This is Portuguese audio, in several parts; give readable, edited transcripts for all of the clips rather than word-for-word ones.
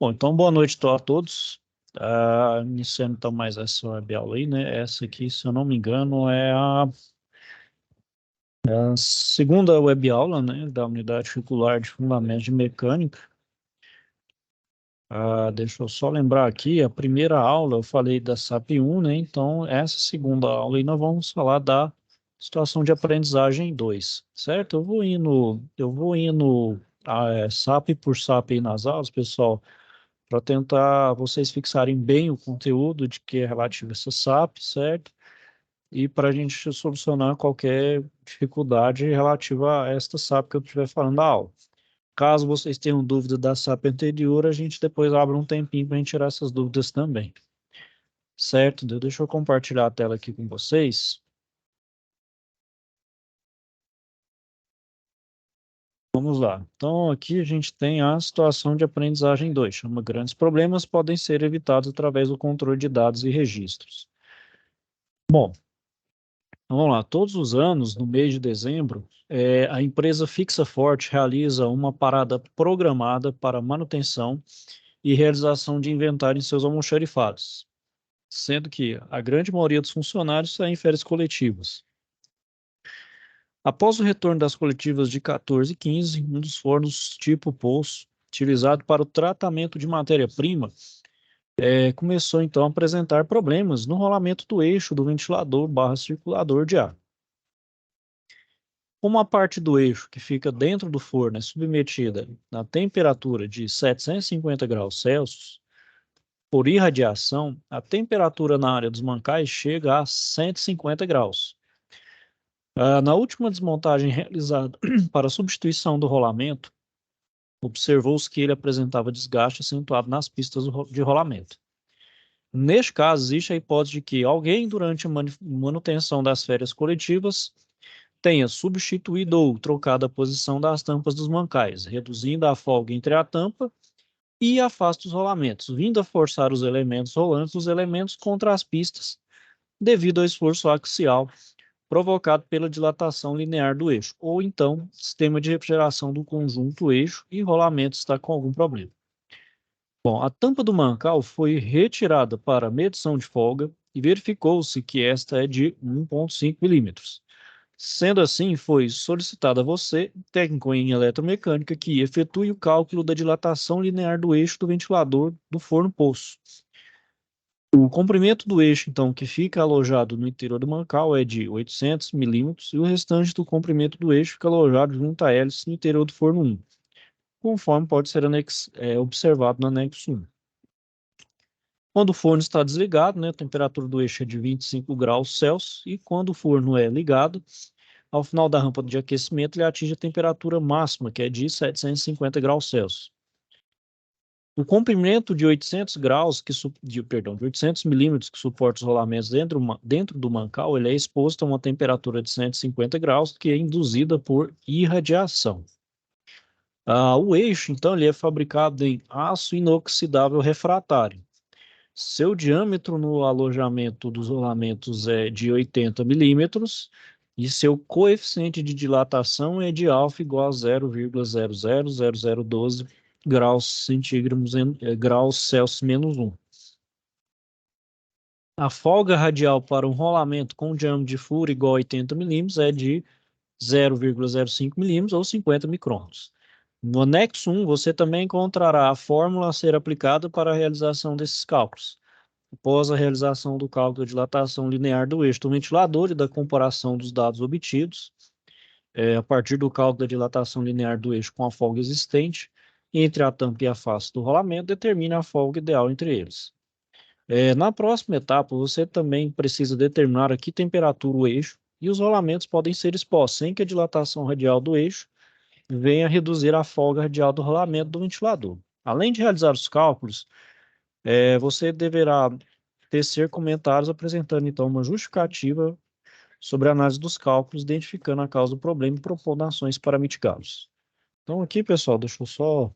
Bom, então boa noite a todos. Iniciando então mais essa web aula aí, né? Essa aqui, se eu não me engano, é a segunda web aula, né? Da unidade curricular de Fundamentos de Mecânica. Deixa eu só lembrar aqui, a primeira aula eu falei da SAP 1, né? Então, essa segunda aula aí nós vamos falar da situação de aprendizagem 2, certo? Eu vou indo SAP por SAP aí nas aulas, pessoal, para tentar vocês fixarem bem o conteúdo de que é relativo a essa SAP, certo? E para a gente solucionar qualquer dificuldade relativa a esta SAP que eu estiver falando da aula. Caso vocês tenham dúvida da SAP anterior, a gente depois abre um tempinho para a gente tirar essas dúvidas também. Certo? Deixa eu compartilhar a tela aqui com vocês. Vamos lá. Então, aqui a gente tem a situação de aprendizagem 2. Chama grandes problemas, podem ser evitados através do controle de dados e registros. Bom, então, vamos lá, todos os anos, no mês de dezembro, a empresa Fixa Forte realiza uma parada programada para manutenção e realização de inventário em seus almoxarifados, sendo que a grande maioria dos funcionários está em férias coletivas. Após o retorno das coletivas de 14 e 15, um dos fornos tipo poço, utilizado para o tratamento de matéria-prima, começou então a apresentar problemas no rolamento do eixo do ventilador/circulador de ar. Uma parte do eixo que fica dentro do forno é submetida a temperatura de 750 graus Celsius, por irradiação, a temperatura na área dos mancais chega a 150 graus. Na última desmontagem realizada para a substituição do rolamento, observou-se que ele apresentava desgaste acentuado nas pistas de rolamento. Neste caso, existe a hipótese de que alguém, durante a manutenção das férias coletivas, tenha substituído ou trocado a posição das tampas dos mancais, reduzindo a folga entre a tampa e a face dos rolamentos, vindo a forçar os elementos rolantes dos elementos contra as pistas, devido ao esforço axial provocado pela dilatação linear do eixo, ou então sistema de refrigeração do conjunto eixo e rolamento está com algum problema. Bom, a tampa do mancal foi retirada para medição de folga e verificou-se que esta é de 1,5 milímetros. Sendo assim, foi solicitado a você, técnico em eletromecânica, que efetue o cálculo da dilatação linear do eixo do ventilador do forno-poço. O comprimento do eixo, então, que fica alojado no interior do mancal é de 800 milímetros e o restante do comprimento do eixo fica alojado junto à hélice no interior do forno 1, conforme pode ser observado no anexo 1. Quando o forno está desligado, né, a temperatura do eixo é de 25 graus Celsius e quando o forno é ligado, ao final da rampa de aquecimento, ele atinge a temperatura máxima, que é de 750 graus Celsius. O comprimento de 800 graus, de 800 milímetros que suporta os rolamentos dentro do mancal, ele é exposto a uma temperatura de 150 graus, que é induzida por irradiação. O eixo, então, ele é fabricado em aço inoxidável refratário. Seu diâmetro no alojamento dos rolamentos é de 80 milímetros e seu coeficiente de dilatação é de alfa igual a 0,000012 graus centígrados graus Celsius menos 1. A folga radial para um rolamento com diâmetro de furo igual a 80 milímetros é de 0,05 milímetros ou 50 micrômetros. No anexo 1, você também encontrará a fórmula a ser aplicada para a realização desses cálculos. Após a realização do cálculo de dilatação linear do eixo do ventilador e da comparação dos dados obtidos, a partir do cálculo da dilatação linear do eixo com a folga existente entre a tampa e a face do rolamento, determina a folga ideal entre eles. Na próxima etapa, você também precisa determinar a que temperatura o eixo e os rolamentos podem ser expostos sem que a dilatação radial do eixo venha a reduzir a folga radial do rolamento do ventilador. Além de realizar os cálculos, você deverá tecer comentários apresentando, então, uma justificativa sobre a análise dos cálculos, identificando a causa do problema e propondo ações para mitigá-los. Então, aqui, pessoal, deixa eu só.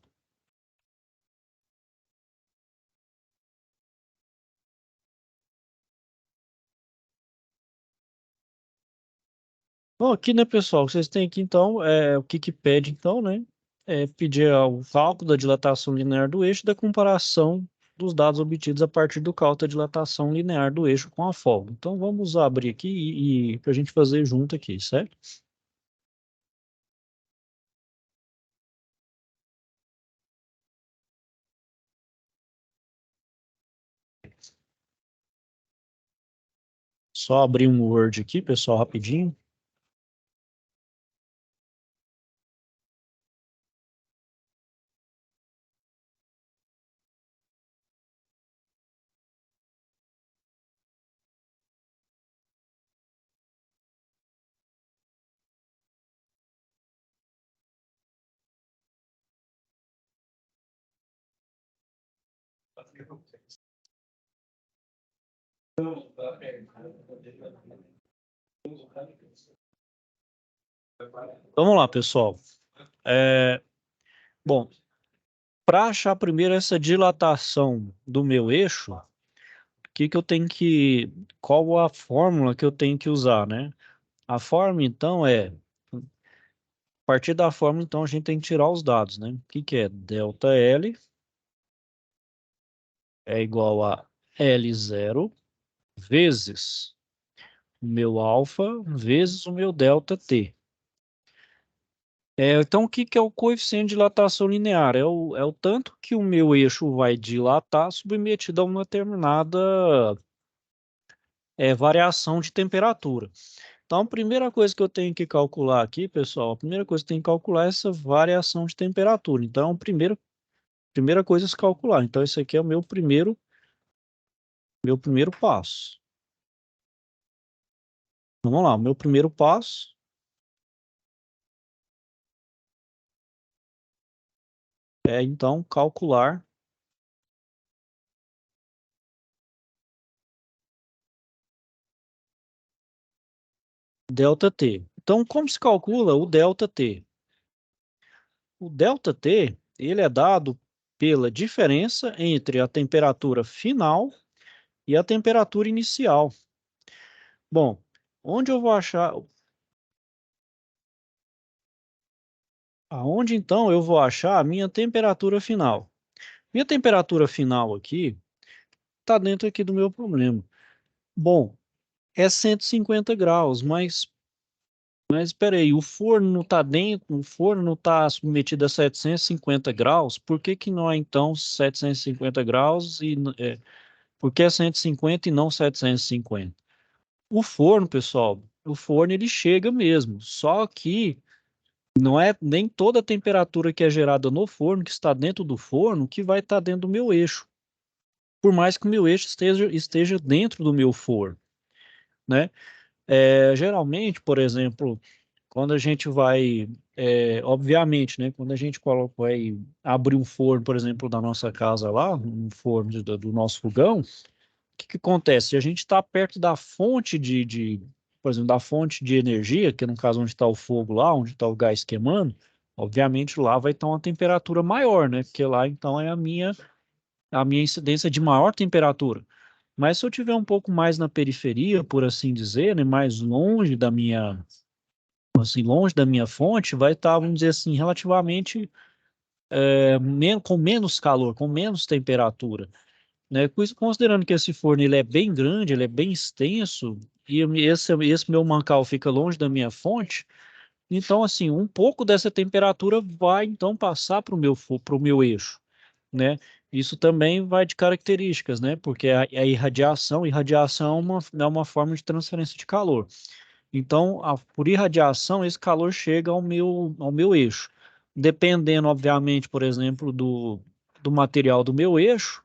Bom, aqui, né, pessoal, vocês têm aqui, então, o que que pede, então, né? pedir o cálculo da dilatação linear do eixo e da comparação dos dados obtidos a partir do cálculo da dilatação linear do eixo com a folga. Então, vamos abrir aqui e para a gente fazer junto aqui, certo? Só abrir um Word aqui, pessoal, rapidinho. Vamos lá, pessoal. Bom, para achar primeiro essa dilatação do meu eixo, que eu tenho que, qual a fórmula que eu tenho que usar, né? A fórmula, então, a partir da fórmula, então, a gente tem que tirar os dados, né? O que é? Delta L é igual a L0 vezes o meu alfa vezes o meu delta T. Então, o que é o coeficiente de dilatação linear? É o tanto que o meu eixo vai dilatar submetido a uma determinada variação de temperatura. Então, a primeira coisa que eu tenho que calcular aqui, pessoal, a primeira coisa que eu tenho que calcular é essa variação de temperatura. Então, a primeira coisa a se calcular. Então, esse aqui é o meu primeiro passo. Vamos lá, o meu primeiro passo é, então, calcular ΔT. Então, como se calcula o ΔT? O ΔT, ele é dado pela diferença entre a temperatura final e a temperatura inicial. Bom, onde eu vou achar, aonde então eu vou achar a minha temperatura final? Minha temperatura final aqui está dentro aqui do meu problema. Bom, é 150 graus, mas espera aí, o forno não está dentro, o forno não está submetido a 750 graus, por que que não é então 750 graus por que é 150 e não 750? O forno, pessoal, o forno ele chega mesmo, só que não é nem toda a temperatura que é gerada no forno, que está dentro do forno, que vai estar dentro do meu eixo. Por mais que o meu eixo esteja dentro do meu forno, né? Geralmente, por exemplo, quando a gente vai, obviamente, né? Quando a gente vai abrir um forno, por exemplo, da nossa casa lá, um forno do nosso fogão, o que acontece? A gente está perto da fonte por exemplo, da fonte de energia, que no caso onde está o fogo lá, onde está o gás queimando, obviamente lá vai estar uma temperatura maior, né? Porque lá então é a minha incidência de maior temperatura. Mas se eu tiver um pouco mais na periferia, por assim dizer, né, mais longe da minha, assim, longe da minha fonte, vai estar, vamos dizer assim, relativamente com menos calor, com menos temperatura, né? Considerando que esse forno ele é bem grande, ele é bem extenso, e esse meu mancal fica longe da minha fonte, então, assim, um pouco dessa temperatura vai, então, passar para o meu eixo, né? Isso também vai de características, né? Porque a irradiação é uma forma de transferência de calor. Então, por irradiação, esse calor chega ao meu eixo. Dependendo, obviamente, por exemplo, do material do meu eixo,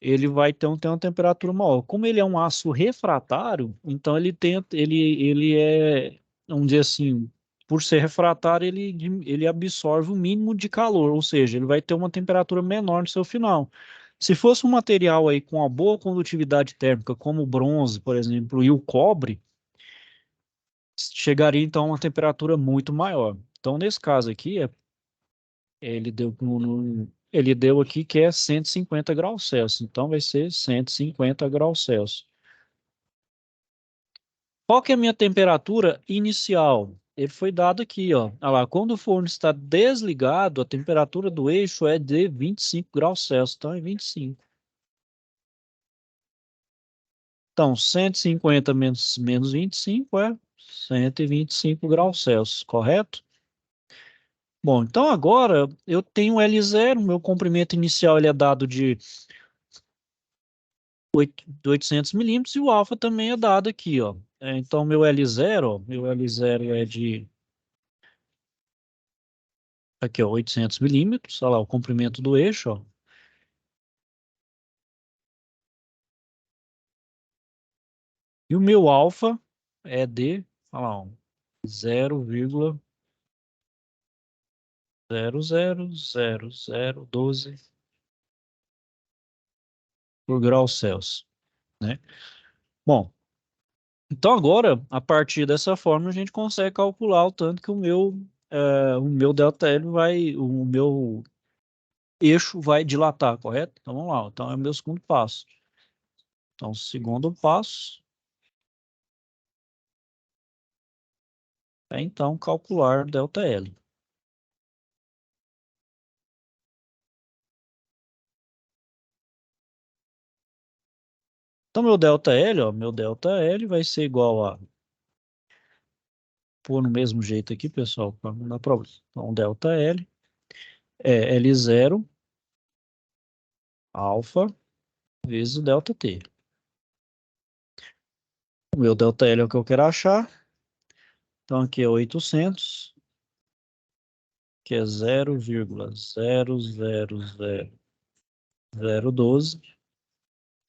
ele vai ter uma temperatura maior. Como ele é um aço refratário, então ele é, vamos dizer assim, por ser refratário, ele absorve o mínimo de calor, ou seja, ele vai ter uma temperatura menor no seu final. Se fosse um material aí com uma boa condutividade térmica, como o bronze, por exemplo, e o cobre, chegaria então a uma temperatura muito maior. Então, nesse caso aqui, ele deu aqui que é 150 graus Celsius. Então, vai ser 150 graus Celsius. Qual que é a minha temperatura inicial? ele foi dado aqui, ó. Olha lá, quando o forno está desligado, a temperatura do eixo é de 25 graus Celsius. Então, é 25. Então, 150 menos 25 é 125 graus Celsius, correto? Bom, então agora eu tenho L0, meu comprimento inicial ele é dado de 800 milímetros e o alfa também é dado aqui, ó. Então, meu L0 é de, aqui, ó, 800 milímetros, olha lá, o comprimento do eixo, ó. E o meu alfa é de, olha lá, ó, 0,00012 por grau Celsius, né? Bom, então agora, a partir dessa forma, a gente consegue calcular o tanto que o meu ΔL o meu eixo vai dilatar, correto? Então vamos lá, então é o meu segundo passo. Então, segundo passo é então calcular ΔL. Então, meu ΔL vai ser igual a, pôr no mesmo jeito aqui, pessoal, para não dar problema. Então, ΔL é L0 alfa vezes o ΔT. O meu ΔL é o que eu quero achar. Então, aqui é 800, que é 0,00012.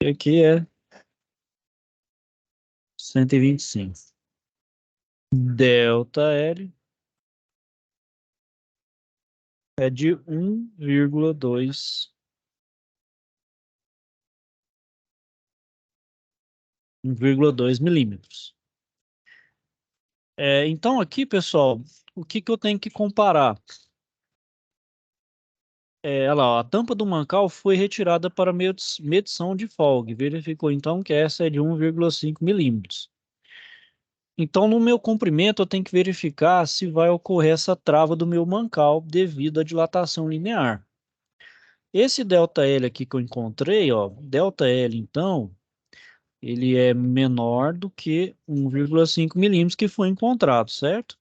E aqui é 125. ΔL é de 1,2 milímetros. Então, aqui, pessoal, o que que eu tenho que comparar? Olha lá, ó, a tampa do mancal foi retirada para medição de folga. Verificou, então, que essa é de 1,5 milímetros. Então, no meu comprimento, eu tenho que verificar se vai ocorrer essa trava do meu mancal devido à dilatação linear. Esse ΔL aqui que eu encontrei, ó, ΔL, então, ele é menor do que 1,5 milímetros que foi encontrado, certo?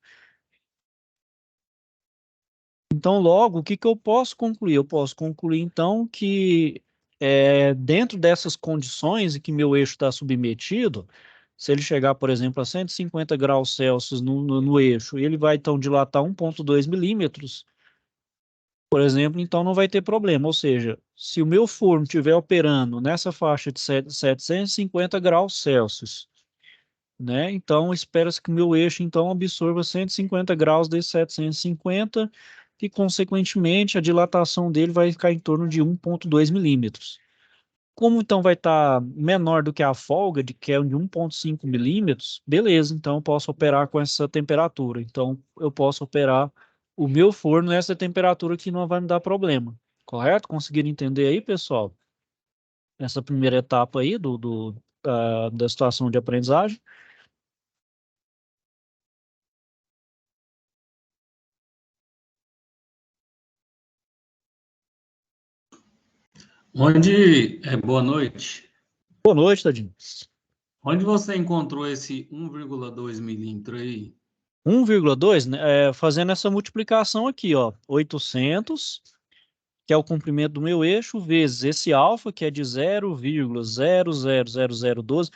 Então, logo, o que que eu posso concluir? Eu posso concluir, então, que dentro dessas condições em que meu eixo está submetido, se ele chegar, por exemplo, a 150 graus Celsius no eixo, ele vai, então, dilatar 1,2 milímetros, por exemplo, então não vai ter problema. Ou seja, se o meu forno estiver operando nessa faixa de 750 graus Celsius, né? Então, espera-se que o meu eixo, então, absorva 150 graus desses 750 e, consequentemente, a dilatação dele vai ficar em torno de 1,2 milímetros. Como, então, vai estar menor do que a folga, que é de 1,5 milímetros, beleza, então eu posso operar com essa temperatura. Então, eu posso operar o meu forno nessa temperatura que não vai me dar problema. Correto? Conseguiram entender aí, pessoal? Essa primeira etapa aí da situação de aprendizagem. Boa noite. Boa noite, Tadinho. Onde você encontrou esse 1,2 milímetro aí? 1,2, né, fazendo essa multiplicação aqui, ó, 800, que é o comprimento do meu eixo, vezes esse alfa, que é de 0,000012.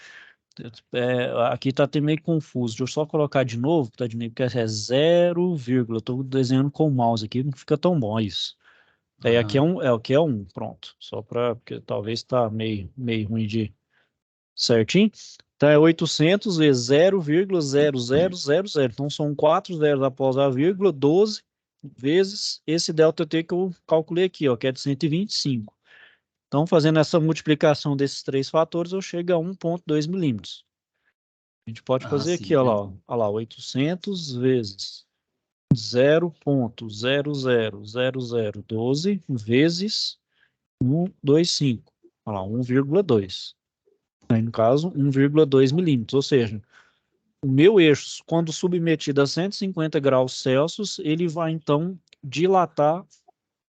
Aqui está até meio confuso. Deixa eu só colocar de novo, tá de porque é 0, eu estou desenhando com o mouse aqui, não fica tão bom isso. Aí aqui aqui é 1, pronto. Só para, porque talvez está meio ruim de certinho. Então é 800 vezes 0,0000. Então são 4 zeros após a vírgula, 12 vezes esse ΔT que eu calculei aqui, ó, que é de 125. Então, fazendo essa multiplicação desses três fatores, eu chego a 1,2 milímetros. A gente pode Ah, fazer aqui, sim. ó lá, 800 vezes 0,00012 vezes 125. Olha lá, 1,2. Aí, no caso, 1,2 milímetros, ou seja, O meu eixo, quando submetido a 150 graus Celsius, ele vai, então, dilatar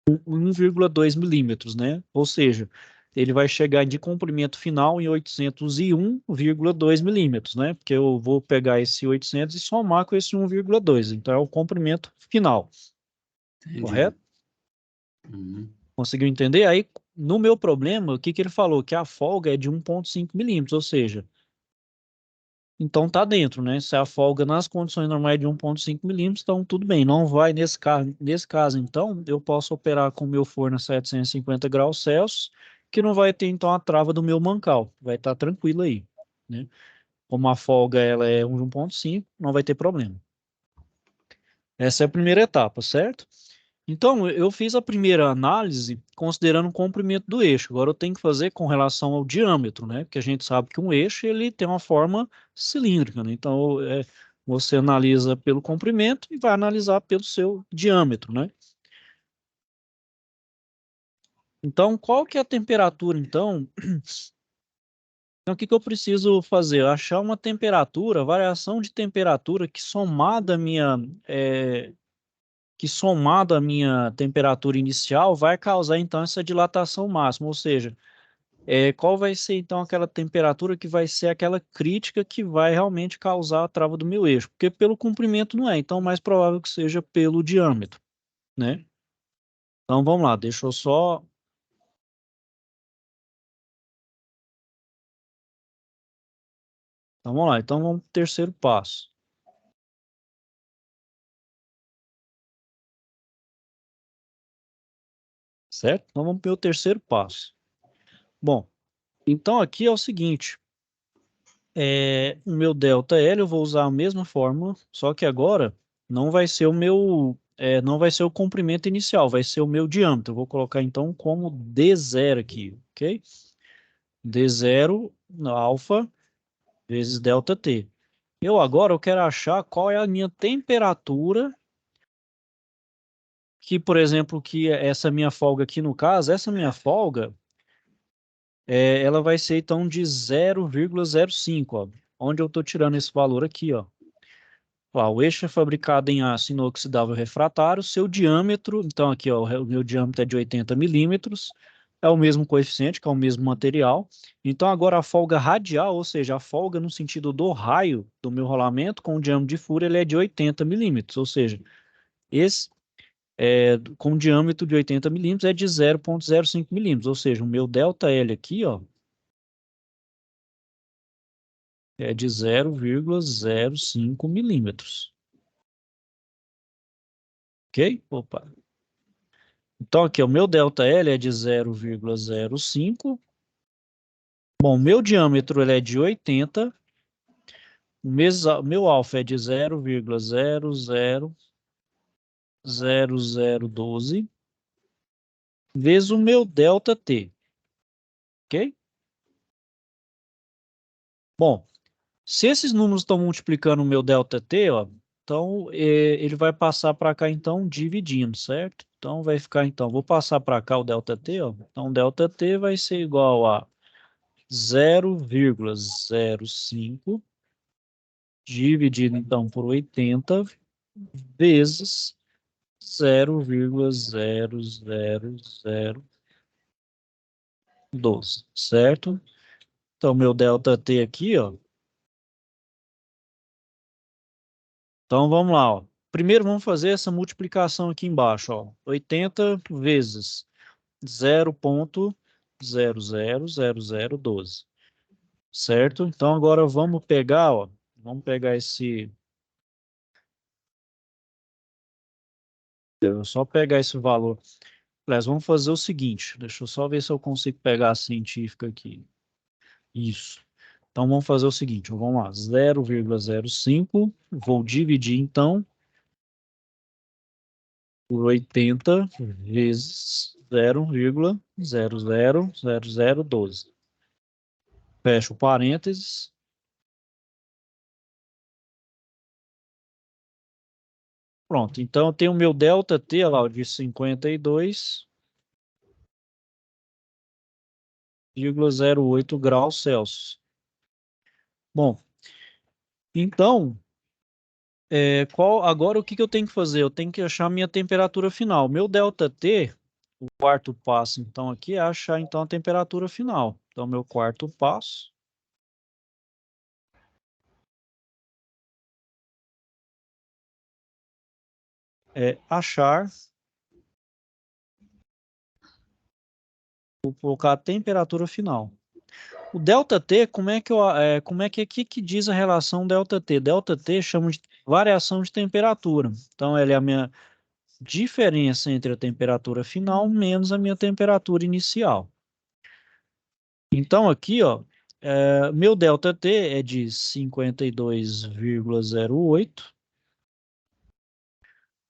1,2 milímetros, né? Ou seja, ele vai chegar de comprimento final em 801,2 milímetros, né? Porque eu vou pegar esse 800 e somar com esse 1,2. Então, é o comprimento final, Entendi. correto? Uhum. Conseguiu entender? Aí, no meu problema, o que que ele falou? Que a folga é de 1,5 milímetros, ou seja, então tá dentro, né? Se a folga nas condições normais de 1,5 milímetros, então tudo bem. Não vai nesse caso, então, eu posso operar com o meu forno a 750 graus Celsius, que não vai ter, então, a trava do meu mancal. Vai estar tranquilo aí, né? Como a folga ela é 1,5, não vai ter problema. Essa é a primeira etapa, certo? Então, eu fiz a primeira análise considerando o comprimento do eixo. Agora eu tenho que fazer com relação ao diâmetro, né? Porque a gente sabe que um eixo ele tem uma forma cilíndrica, né? Então, você analisa pelo comprimento e vai analisar pelo seu diâmetro, né? Então, qual que é a temperatura, então? Então, o que que eu preciso fazer? Achar uma temperatura, variação de temperatura que somada à minha temperatura inicial vai causar então essa dilatação máxima, ou seja, qual vai ser então aquela temperatura que vai ser aquela crítica que vai realmente causar a trava do meu eixo? Porque pelo comprimento não é, então mais provável que seja pelo diâmetro, né? Então vamos lá, deixa eu só. Então vamos lá, então vamos pro terceiro passo, certo? Então vamos para o terceiro passo. Bom, então aqui é o seguinte. O meu ΔL eu vou usar a mesma fórmula, só que agora não vai ser não vai ser o comprimento inicial, vai ser o meu diâmetro. Eu vou colocar então como D0 aqui, ok? D0 alfa vezes ΔT. Eu quero achar qual é a minha temperatura que, por exemplo, que essa minha folga aqui no caso, essa minha folga, ela vai ser então de 0,05, ó, onde eu estou tirando esse valor aqui, ó. Ó, o eixo é fabricado em aço inoxidável refratário, seu diâmetro, então aqui ó, o meu diâmetro é de 80 milímetros, é o mesmo coeficiente, que é o mesmo material. Então agora a folga radial, ou seja, a folga no sentido do raio do meu rolamento com o diâmetro de furo, ele é de 80 milímetros, ou seja, esse com diâmetro de 80 milímetros é de 0,05 milímetros, ou seja, o meu ΔL aqui ó, é de 0,05 milímetros, ok? Opa. Então, aqui, o meu ΔL é de 0,05. Bom, meu diâmetro ele é de 80. Meu alfa é de 0,000012 vezes o meu ΔT, ok? Bom, se esses números estão multiplicando o meu ΔT, ó, então ele vai passar para cá, então, dividindo, certo? Então, vai ficar, então, vou passar para cá o ΔT, ó. Então, o ΔT vai ser igual a 0,05 dividido então por 80 vezes 0,00012, certo? Então, meu ΔT aqui, ó. Então, vamos lá, ó. Primeiro, vamos fazer essa multiplicação aqui embaixo, ó. 80 vezes 0,00012, certo? Então, agora vamos pegar, ó. Vamos pegar esse... Só pegar esse valor. Aliás, vamos fazer o seguinte, deixa eu só ver se eu consigo pegar a científica aqui. Isso. Então, vamos fazer o seguinte, vamos lá, 0,05, vou dividir, então, por 80 vezes 0,000012. Fecho parênteses. Pronto, então eu tenho o meu ΔT lá de 52,08 graus Celsius. Bom, Então, agora o que eu tenho que fazer? Eu tenho que achar a minha temperatura final. Meu ΔT, o quarto passo, então, aqui é achar então a temperatura final. Então, meu quarto passo é achar, vou colocar a temperatura final. O ΔT, como é que aqui que diz a relação ΔT? ΔT chama de variação de temperatura. Então, ela é a minha diferença entre a temperatura final menos a minha temperatura inicial. Então, aqui, ó, meu ΔT é de 52,08.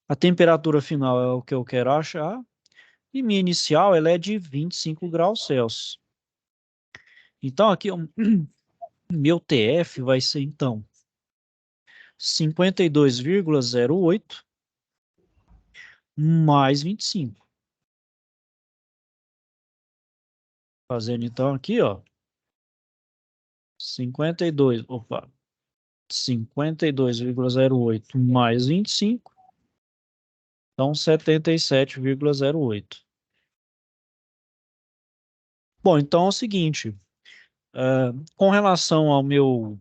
A temperatura final é o que eu quero achar. E minha inicial ela é de 25 graus Celsius. Então, aqui, ó, meu TF vai ser, então, 52,08 mais 25. Fazendo, então, aqui, ó, 52,08 mais 25, então 77,08. Bom, então é o seguinte, com relação ao meu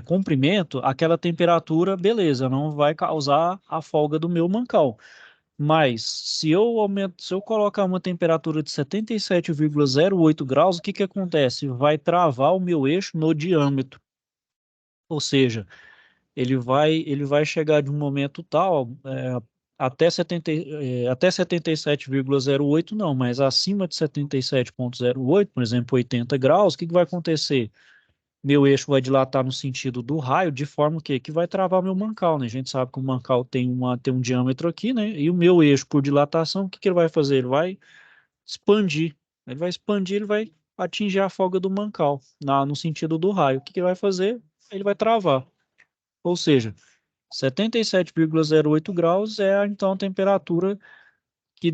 comprimento, aquela temperatura, beleza, não vai causar a folga do meu mancal. Mas se eu colocar uma temperatura de 77,08 graus, o que acontece? Vai travar o meu eixo no diâmetro. Ou seja, ele vai chegar de um momento tal, até 77,08 não, mas acima de 77,08, por exemplo, 80 graus, o que vai acontecer? Meu eixo vai dilatar no sentido do raio, de forma que vai travar meu mancal, né? A gente sabe que o mancal tem um diâmetro aqui, né? E o meu eixo, por dilatação, o que ele vai fazer? Ele vai expandir. Ele vai expandir, ele vai atingir a folga do mancal, no sentido do raio. O que ele vai fazer? Ele vai travar. Ou seja, 77,08 graus é então a temperatura que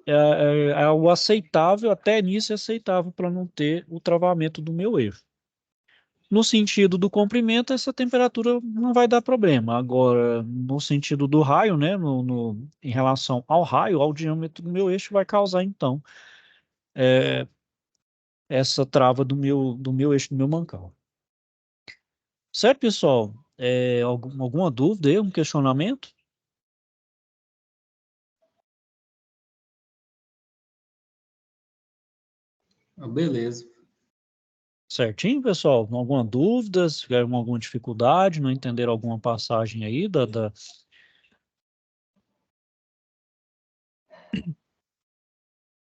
é o aceitável, até nisso é aceitável para não ter o travamento do meu eixo. No sentido do comprimento, essa temperatura não vai dar problema. Agora, no sentido do raio, né, em relação ao raio, ao diâmetro do meu eixo, vai causar, então, essa trava do meu eixo, do meu mancal. Certo, pessoal? Alguma dúvida aí, um questionamento? Ah, beleza. Certinho, pessoal? Alguma dúvida? Se tiveram alguma dificuldade, não entenderam alguma passagem aí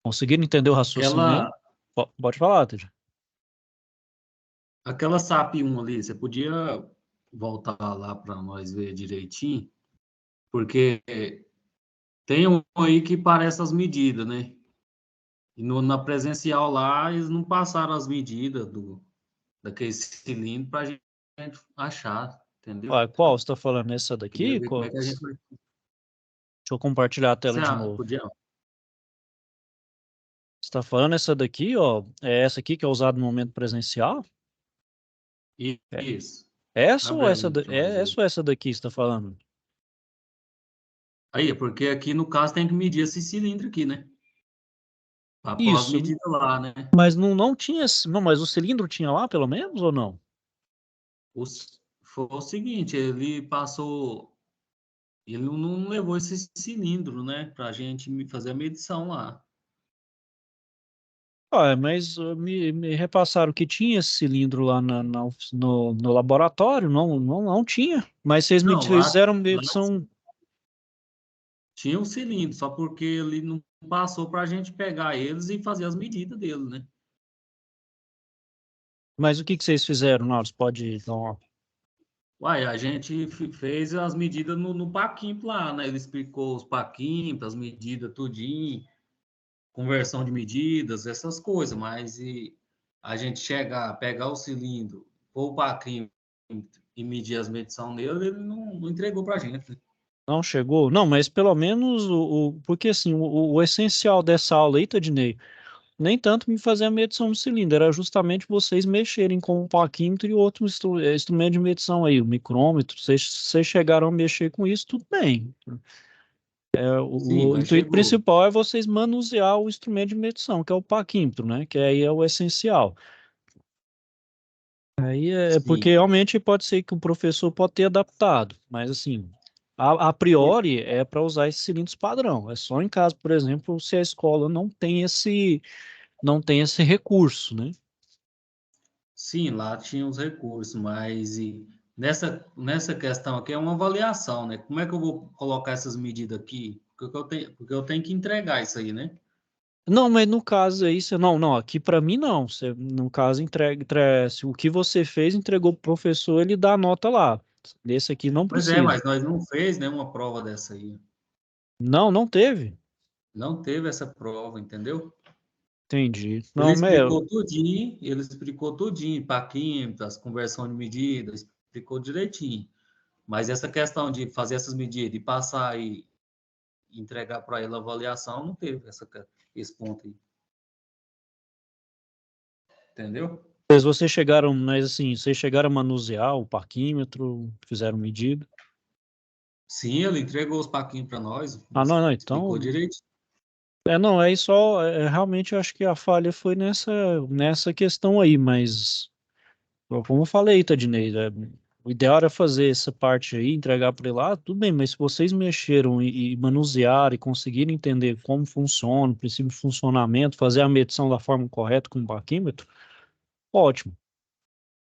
Conseguiram entender o raciocínio aí? Aquela, Pode falar, Teddy. aquela SAP 1 ali, você podia voltar lá para nós ver direitinho? Porque tem um aí que parece as medidas, né? E na presencial lá, eles não passaram as medidas daquele cilindro para a gente achar, entendeu? Qual você está falando? Essa Queria daqui? ver como é que a gente vai. Deixa eu compartilhar a tela Você de novo. podia? Você está falando essa daqui, ó? É essa aqui que é usada no momento presencial? É Isso. essa ou Abre ali para nós é ver. essa ou essa daqui que você está falando? Aí, é porque aqui no caso tem que medir esse cilindro aqui, né? Para pôr as Isso, medidas lá, né? mas não tinha. Não, mas o cilindro tinha lá, pelo menos, ou não? Foi o seguinte, ele passou. Ele não levou esse cilindro, né? Para a gente fazer a medição lá. Mas me repassaram que tinha esse cilindro lá no laboratório, não tinha. Mas vocês me Não, lá, fizeram lá medição. tinha um cilindro, só porque ele não passou para a gente pegar eles e fazer as medidas dele, né? Mas o que vocês fizeram, Nautilus? Pode dar uma... Uai, a gente fez as medidas no Paquimp lá, né? Ele explicou os Paquimp, as medidas, tudinho, conversão de medidas, essas coisas, mas a gente chegar, pegar o cilindro, pôr o Paquimp e medir as medições nele, ele não entregou pra gente, né? Não chegou? Não, mas pelo menos porque assim, o essencial dessa aula aí, Tadinei, nem tanto me fazer a medição do cilindro, era justamente vocês mexerem com o paquímetro e outro instrumento de medição aí, o micrômetro. Vocês chegaram a mexer com isso, tudo bem. Sim, O mas intuito chegou. principal é vocês manusear o instrumento de medição, que é o paquímetro, né? Que aí é o essencial. Aí é porque Sim. realmente pode ser que o professor pode ter adaptado, mas assim, a Por- priori é para usar esses cilindros padrão. É só em caso, por exemplo, se a escola não tem esse recurso, né? Sim, lá tinha os recursos, mas nessa questão aqui é uma avaliação, né? Como é que eu vou colocar essas medidas aqui? Porque eu tenho que entregar isso aí, né? Não, mas no caso aí, não, aqui para mim não. No caso, se o que você fez, entregou pro professor, ele dá a nota lá. Nesse aqui não Pois é, precisa. mas nós não fez nenhuma prova dessa aí. Não, não teve. Não teve essa prova, entendeu? Entendi. Ele Não, explicou tudinho, paquímetros, conversão de medidas, explicou direitinho. Mas essa questão de fazer essas medidas e passar e entregar para ele a avaliação, não teve esse ponto aí, entendeu? vocês chegaram a manusear o parquímetro, fizeram medida. Sim, ele entregou os paquinhos para nós, Ah, não, não, explicou então. direitinho. Não, aí só. Realmente eu acho que a falha foi nessa questão aí, mas. Como eu falei, Tadinei, o ideal era fazer essa parte aí, entregar para ele lá, tudo bem, mas se vocês mexeram e manusearam e conseguiram entender como funciona, o princípio de funcionamento, fazer a medição da forma correta com o parquímetro, ótimo.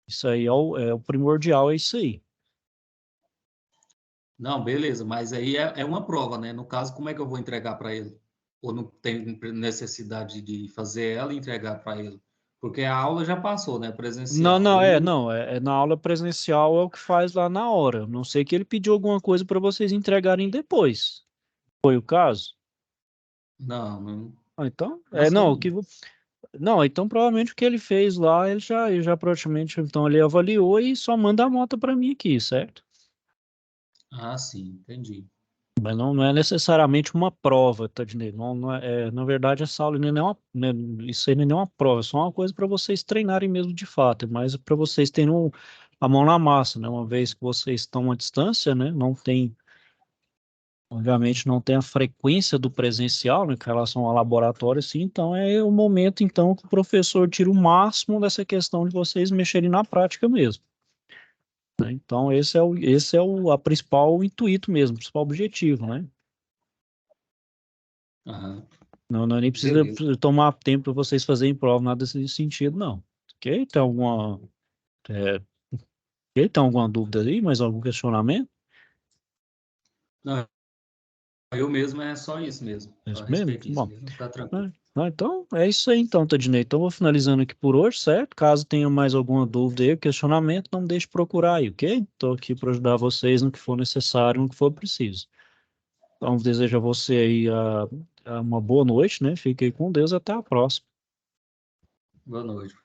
Isso aí é o primordial, é isso aí. Não, beleza, mas aí é uma prova, né? No caso, como é que eu vou entregar para ele? Ou não tem necessidade de fazer ela e entregar para ele? Porque a aula já passou, né? Não, Presencial. não, Ele não. não, na aula presencial é o que faz lá na hora. Não sei que ele pediu alguma coisa para vocês entregarem depois. Foi o caso? Não, não Ah, então, passou, não, não. não, então provavelmente o que ele fez lá, ele já praticamente, então ele avaliou e só manda a nota para mim aqui, certo? Ah, sim, entendi. Mas não é necessariamente uma prova, Tadinei. Na verdade, essa aula nem é uma, né, isso aí nem é uma prova, é só uma coisa para vocês treinarem mesmo de fato, é mais para vocês terem a mão na massa, né? Uma vez que vocês estão à distância, né? Obviamente não tem a frequência do presencial, né, com relação ao laboratório, sim, então é o momento então que o professor tira o máximo dessa questão de vocês mexerem na prática mesmo, né? Então esse é a principal intuito mesmo, o principal objetivo, né? Aham, Não nem precisa beleza. tomar tempo para vocês fazerem prova, nada desse sentido, não. Ok? É, tem alguma dúvida aí, mais algum questionamento? Não, eu mesmo é só isso mesmo. É Só isso a mesmo? respeito disso Bom, mesmo. Tá tranquilo. né? Então, é isso aí então, Tadinei. Então, vou finalizando aqui por hoje, certo? Caso tenha mais alguma dúvida aí, questionamento, não deixe de procurar aí, ok? Estou aqui para ajudar vocês no que for necessário, no que for preciso. Então, desejo a você aí uma boa noite, né? Fique aí com Deus, até a próxima. Boa noite.